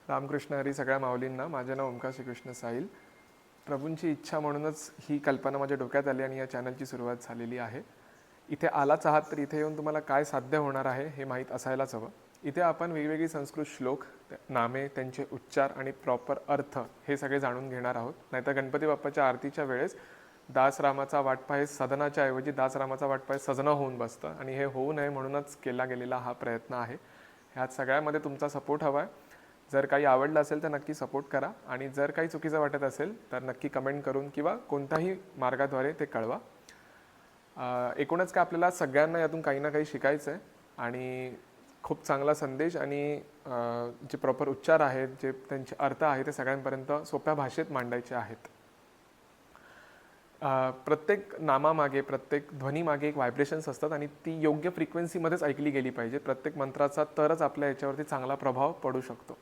रामकृष्ण हरी सगळ्या माऊलींना. माझे नाव ओमकार श्रीकृष्ण साईल. प्रभूंची इच्छा म्हणूनच ही कल्पना माझ्या डोक्यात आली आणि या चॅनलची सुरुवात झालेली आहे. इथे आलाच आहात तर इथे येऊन तुम्हाला काय साध्य होणार आहे हे माहीत असायलाच हवं. इथे आपण वेगवेगळी संस्कृत श्लोक, नामे, त्यांचे उच्चार आणि प्रॉपर अर्थ हे सगळे जाणून घेणार आहोत. नाहीतर गणपती बाप्पाच्या आरतीच्या वेळेस दासरामाचा वाटपा हे सदनाच्या ऐवजी दासरामाचा वाटपा हे सजनं होऊन बसतं आणि हे होऊ नये म्हणूनच केला गेलेला हा प्रयत्न आहे. ह्यात सगळ्यामध्ये तुमचा सपोर्ट हवा आहे. जर काही आवडलं असेल तर नक्की सपोर्ट करा आणि जर काही चुकीचं वाटत असेल तर नक्की कमेंट करून किंवा कोणत्याही मार्गाद्वारे ते कळवा. एकूणच काय आपल्याला सगळ्यांना यातून काही ना काही शिकायचं आहे आणि खूप चांगला संदेश आणि जे प्रॉपर उच्चार आहेत, जे त्यांचे अर्थ आहे ते सगळ्यांपर्यंत सोप्या भाषेत मांडायचे आहेत. प्रत्येक नामामागे, प्रत्येक ध्वनीमागे एक व्हायब्रेशन्स असतात आणि ती योग्य फ्रिक्वेन्सीमध्येच ऐकली गेली पाहिजे प्रत्येक मंत्राचा, तरच आपल्या याच्यावरती चांगला प्रभाव पडू शकतो.